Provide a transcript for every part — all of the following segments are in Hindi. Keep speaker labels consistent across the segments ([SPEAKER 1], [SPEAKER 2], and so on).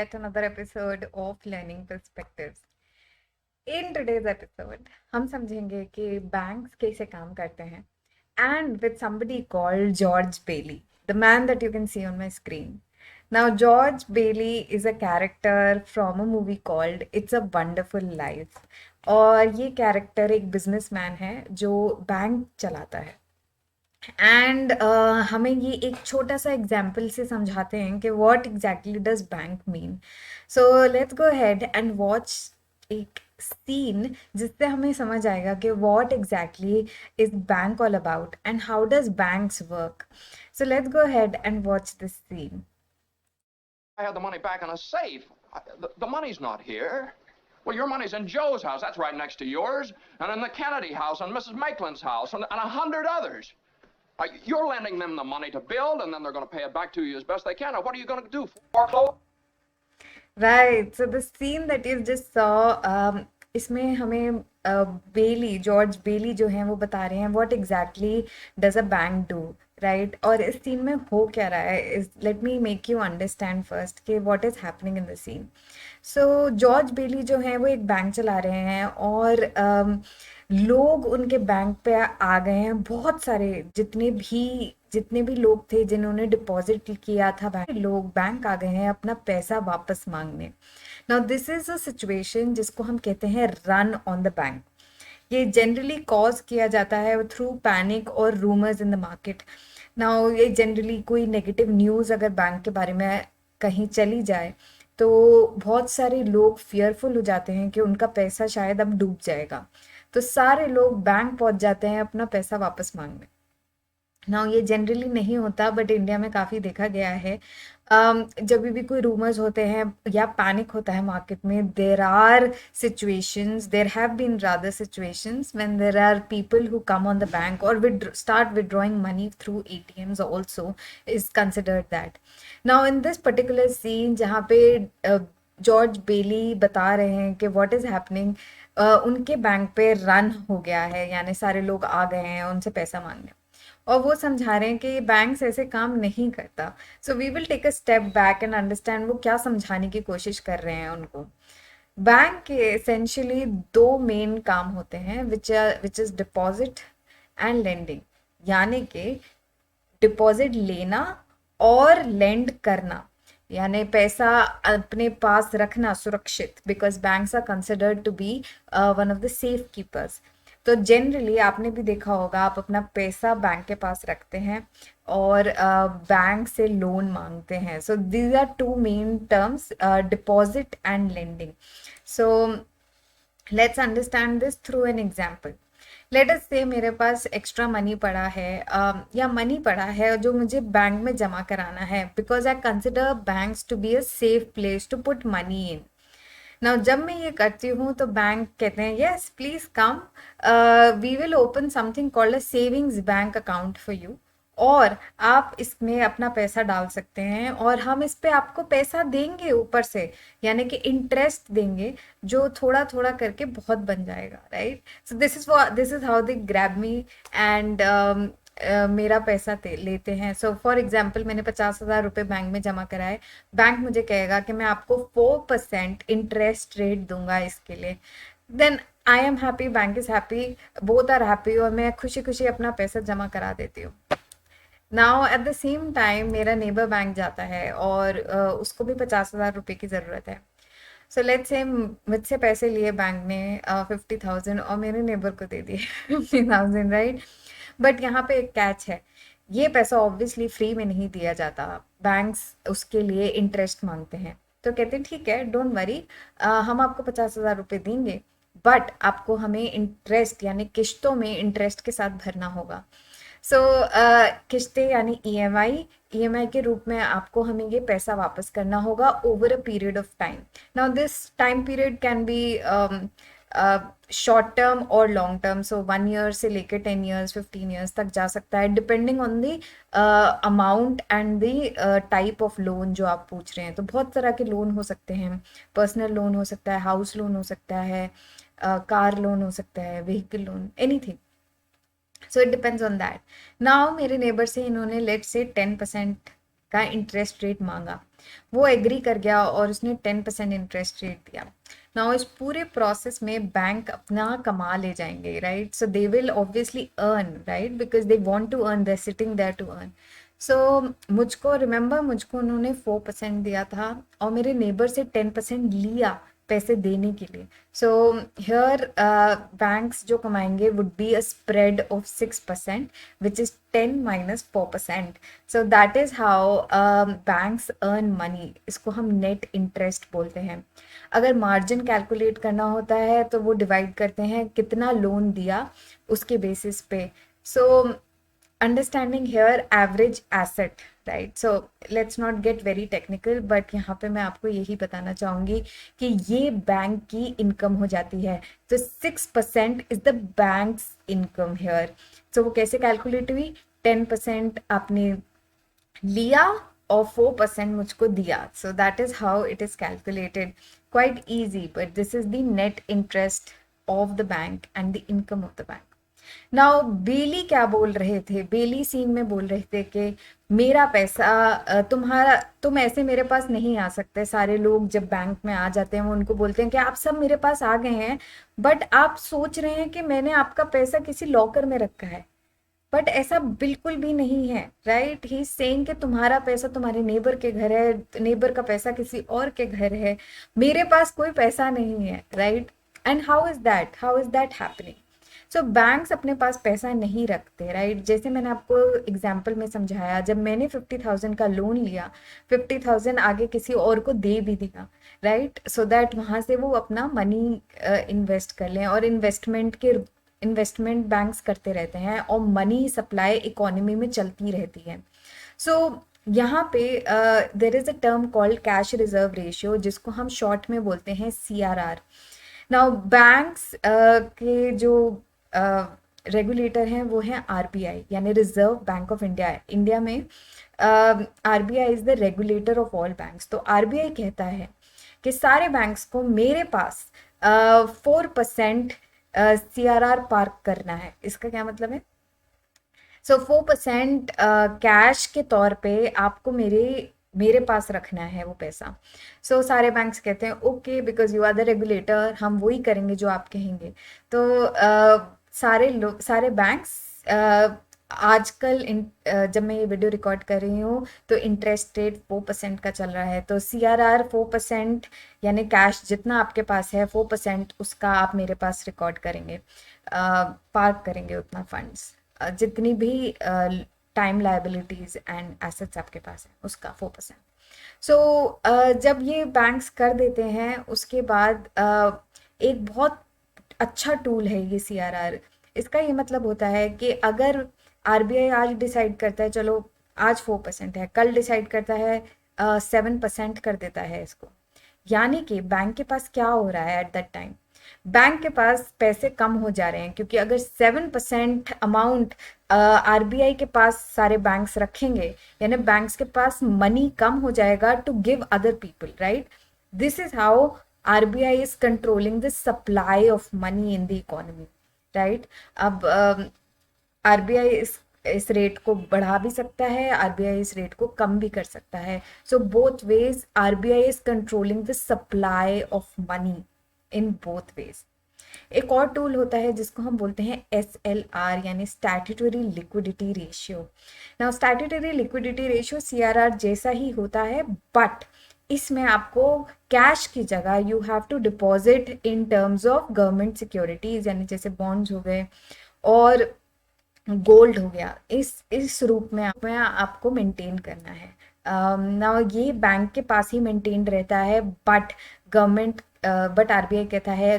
[SPEAKER 1] yet another episode of Learning Perspectives. In today's episode, हम समझेंगे कि banks कैसे काम करते हैं and with somebody called George Bailey, the man that you can see on my screen. Now, George Bailey is a character from a movie called It's a Wonderful Life. और ये कैरेक्टर एक बिजनेसमैन है जो बैंक चलाता है एंड हमें ये एक छोटा सा एग्जाम्पल से समझाते हैं कि what exactly does bank mean. So let's go ahead and watch एक सीन जिससे हमें समझ आएगा कि what exactly is bank all about and how does banks work. So let's go ahead and watch this scene.
[SPEAKER 2] I had the money back in a safe. The money's not here. Well, your money's in Joe's house. That's right next to yours. And in the Kennedy house, and Mrs. Maitland's house, and 100 others. You're lending them the money to build, and then they're going to pay it back to you as best they can. Now, what are you going to do? Foreclose?
[SPEAKER 1] Right. So the scene that you just saw, इसमें हमें बेली जॉर्ज बेली जो हैं वो बता रहे हैं what exactly does a bank do. Right. और इस सीन में हो क्या रहा है is let me make you understand first कि what is happening in the scene. So George Bailey जो हैं वो एक बैंक चला रहे हैं और लोग उनके बैंक पे आ गए हैं. बहुत सारे जितने भी लोग थे जिन्होंने डिपॉजिट किया था बैंक, लोग बैंक आ गए हैं अपना पैसा वापस मांगने. Now this is a situation जिसको हम कहते हैं रन ऑन द बैंक. ये जनरली कॉज किया जाता है थ्रू पैनिक और rumours in the market. Now ये जनरली कोई नेगेटिव न्यूज़ अगर बैंक के बारे में कहीं चली जाए तो बहुत सारे लोग फियरफुल हो जाते हैं कि उनका पैसा शायद अब डूब जाएगा. तो सारे लोग बैंक पहुंच जाते हैं अपना पैसा वापस मांगने. नाउ ये जनरली नहीं होता बट इंडिया में काफ़ी देखा गया है. जब भी कोई रूमर्स होते हैं या पैनिक होता है मार्केट में, there have been rather situations when there are people who come on the bank और start withdrawing money through ATMs also is considered that. Now in this particular scene जहाँ पे जॉर्ज बेली बता रहे हैं कि व्हाट इज़ हैपनिंग, उनके बैंक पे रन हो गया है, यानी सारे लोग आ गए हैं उनसे पैसा मांगने और वो समझा रहे हैं कि बैंक्स ऐसे काम नहीं करता. So we will take a step back and understand वो क्या समझाने की कोशिश कर रहे हैं उनको. बैंक के एसेंशियली दो मेन काम होते हैं which is deposit and lending. यानी कि डिपॉजिट लेना और लेंड करना, यानी पैसा अपने पास रखना सुरक्षित, because banks are considered to be one of the safe keepers. तो जनरली आपने भी देखा होगा आप अपना पैसा बैंक के पास रखते हैं और बैंक से लोन मांगते हैं. So these are two main terms, deposit and lending. So let's understand this through an example. Let us say मेरे पास एक्स्ट्रा मनी पड़ा है या मनी पड़ा है जो मुझे बैंक में जमा कराना है, because I consider banks to be a safe place to put money in. Now जब मैं ये करती हूँ तो बैंक कहते हैं yes please come, we will open something called a savings bank account for you, और आप इसमें अपना पैसा डाल सकते हैं और हम इस पे आपको पैसा देंगे ऊपर से, यानी कि इंटरेस्ट देंगे जो थोड़ा थोड़ा करके बहुत बन जाएगा. Right. So this is how they grab me and मेरा पैसा लेते हैं. सो फॉर एग्जाम्पल मैंने 50,000 रुपये बैंक में जमा कराए. बैंक मुझे कहेगा कि मैं आपको 4% इंटरेस्ट रेट दूंगा इसके लिए. Then I am happy, bank is happy, both are happy, और मैं खुशी खुशी अपना पैसा जमा करा देती हूँ. Now at the same time मेरा नेबर बैंक जाता है और उसको भी 50,000 रुपये की ज़रूरत है. सो लेट्स से मुझसे पैसे लिए बैंक ने 50,000 और मेरे नेबर को दे दिए 50,000. राइट. बट यहाँ पे एक कैच है, ये पैसा ऑब्वियसली फ्री में नहीं दिया जाता, बैंक्स उसके लिए इंटरेस्ट मांगते हैं. तो कहते हैं ठीक है डोंट वरी, हम आपको 50,000 रुपये देंगे बट आपको हमें इंटरेस्ट यानी किश्तों में इंटरेस्ट के साथ भरना होगा. सो किस्तें यानी ईएमआई के रूप में आपको हमें ये पैसा वापस करना होगा over a period of time. Now this time period can be short term और लॉन्ग टर्म. सो 1 ईयर से लेकर 10 ईयर्स 15 ईयर्स तक जा सकता है, depending on the amount and the type of loan जो आप पूछ रहे हैं. तो बहुत तरह के लोन हो सकते हैं. पर्सनल लोन हो सकता है, हाउस लोन हो सकता है, कार लोन हो सकता है, vehicle loan, anything. So it depends on that. Now मेरे नेबर से इन्होंने लेट से 10% का इंटरेस्ट रेट मांगा, वो एग्री कर गया और उसने 10% इंटरेस्ट रेट दिया। नाउ इस पूरे प्रोसेस में बैंक अपना कमा ले जाएंगे, right? So they will obviously earn, right, because they want to earn, they sitting there to earn. So मुझको रिमेंबर, मुझको उन्होंने 4% दिया था और मेरे नेबर से 10% लिया पैसे देने के लिए। सो हियर बैंक्स जो कमाएंगे would be a spread of 6%, which is 10 minus 4%। So that is how banks earn money. इसको हम नेट इंटरेस्ट बोलते हैं। अगर मार्जिन कैलकुलेट करना होता है तो वो डिवाइड करते हैं कितना लोन दिया उसके बेसिस पे। सो understanding here average asset, right? So let's not get very technical, but यहाँ पे मैं आपको यही बताना चाहूँगी कि ये बैंक की इनकम हो जाती है। तो 6% is the bank's income here. So वो कैसे कैलकुलेट हुई? 10% आपने लिया और 4% मुझको दिया। So that is how it is calculated. Quite easy, but this is the net interest of the bank and the income of the bank. Now Bailey क्या बोल रहे थे? बेली सीन में बोल रहे थे कि मेरा पैसा तुम्हारा, तुम ऐसे मेरे पास नहीं आ सकते। सारे लोग जब बैंक में आ जाते हैं वो उनको बोलते हैं कि आप सब मेरे पास आ गए हैं, बट आप सोच रहे हैं कि मैंने आपका पैसा किसी लॉकर में रखा है, बट ऐसा बिल्कुल भी नहीं है, राइट? ही सेइंग कि तुम्हारा पैसा तुम्हारे नेबर के घर है, नेबर का पैसा किसी और के घर है, मेरे पास कोई पैसा नहीं है, right? And how is that happening? So banks अपने पास पैसा नहीं रखते, राइट? जैसे मैंने आपको एग्जाम्पल में समझाया, जब मैंने 50,000 का लोन लिया, 50,000 आगे किसी और को दे भी दिया, राइट? सो दैट वहां से वो अपना मनी इन्वेस्ट कर लें। और इन्वेस्टमेंट बैंक्स करते रहते हैं और मनी सप्लाई इकोनॉमी में चलती रहती है। सो यहाँ पे there is a term called cash reserve ratio, जिसको हम शॉर्ट में बोलते हैं CRR। नाउ बैंक्स के जो रेगुलेटर हैं वो हैं RBI, यानी reserve bank of India. India में RBI is the regulator of all banks. तो RBI कहता है कि सारे बैंक्स को मेरे पास 4% CRR पार्क करना है। इसका क्या मतलब है? सो 4% कैश के तौर पे आपको मेरे पास रखना है वो पैसा। सो सारे बैंक्स कहते हैं okay, because you are the regulator, हम वही करेंगे जो आप कहेंगे। तो सारे बैंक्स आजकल जब मैं ये वीडियो रिकॉर्ड कर रही हूँ तो इंटरेस्ट रेट 4% का चल रहा है। तो CRR 4%, यानी कैश जितना आपके पास है 4% उसका आप मेरे पास रिकॉर्ड करेंगे, पार्क करेंगे उतना फंड्स, जितनी भी टाइम लाइबिलिटीज एंड एसेट्स आपके पास है उसका 4%। सो जब ये बैंक्स कर देते हैं उसके बाद एक बहुत अच्छा टूल है ये CRR। इसका ये मतलब होता है कि अगर RBI आज डिसाइड करता है चलो आज 4% है, कल डिसाइड करता है 7% कर देता है इसको, यानी कि बैंक के पास क्या हो रहा है एट दैट टाइम? बैंक के पास पैसे कम हो जा रहे हैं, क्योंकि अगर 7% अमाउंट RBI के पास सारे बैंक्स रखेंगे, यानी बैंक्स के पास मनी कम हो जाएगा to give other people, right? This is how RBI is controlling the supply of money in the economy, right? अब RBI इस रेट को बढ़ा भी सकता है, RBI इस रेट को कम भी कर सकता है। So both ways RBI is controlling the supply of money in both ways. एक और टूल होता है जिसको हम बोलते हैं SLR, यानी statutory liquidity ratio. Now statutory liquidity ratio CRR जैसा ही होता है, बट इसमें आपको कैश की जगह you have to deposit in terms of government securities, यानी जैसे बॉन्ड्स हो गए और गोल्ड हो गया। इस रूप में आपको मेंटेन करना है। ना ये बैंक के पास ही मेंटेन रहता है, बट RBI कहता है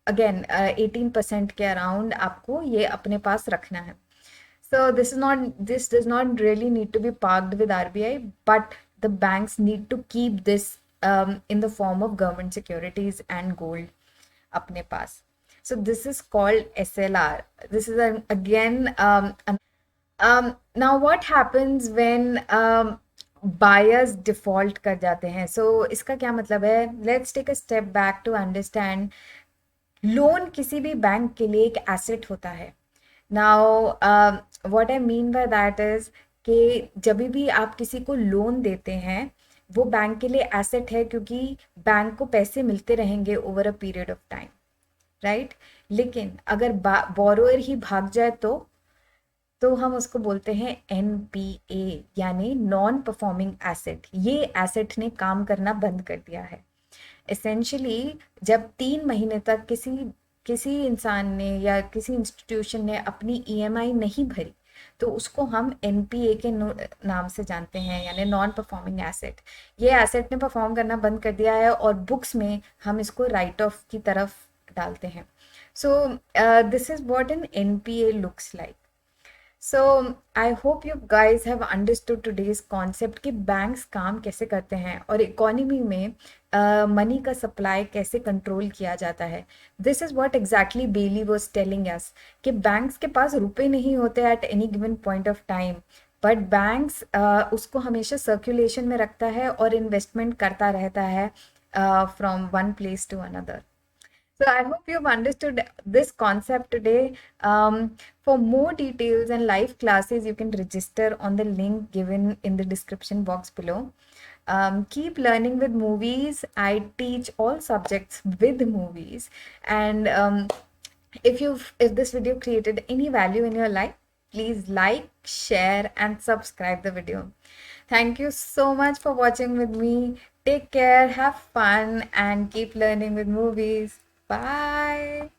[SPEAKER 1] अगेन 18% के अराउंड आपको ये अपने पास रखना है। So this does not really need to be parked with RBI, but the banks need to keep this in the form of government securities and gold अपने पास. So this is called SLR. This is again now what happens when buyers default कर जाते हैं? So इसका क्या मतलब है? Let's take a step back to understand. Loan किसी भी बैंक के लिए एक एसेट होता है। Now what I mean by that is कि जब भी आप किसी को लोन देते हैं वो बैंक के लिए एसेट है, क्योंकि बैंक को पैसे मिलते रहेंगे over a period of time, right. लेकिन अगर बोरोअर ही भाग जाए तो हम उसको बोलते हैं एनपीए, यानी नॉन परफॉर्मिंग एसेट। ये एसेट ने काम करना बंद कर दिया है। एसेंशियली जब 3 महीने तक किसी किसी इंसान ने या किसी इंस्टीट्यूशन ने अपनी ईएमआई नहीं भरी, तो उसको हम एनपीए के नाम से जानते हैं, यानी नॉन परफॉर्मिंग एसेट। ये एसेट ने परफॉर्म करना बंद कर दिया है और बुक्स में हम इसको राइट ऑफ की तरफ डालते हैं। So this is what an NPA looks like. So I hope you guys have understood today's concept कि बैंक्स काम कैसे करते हैं और इकोनॉमी में मनी का सप्लाई कैसे कंट्रोल किया जाता है। This is what exactly Bailey was telling us कि बैंक्स के पास रुपए नहीं होते at any given point of time, but banks उसको हमेशा सर्कुलेशन में रखता है और इन्वेस्टमेंट करता रहता है from one place to another. So I hope you've understood this concept today. For more details and live classes, you can register on the link given in the description box below. Keep learning with movies. I teach all subjects with movies. And if this video created any value in your life, please like, share, and subscribe the video. Thank you so much for watching with me. Take care, have fun, and keep learning with movies. Bye.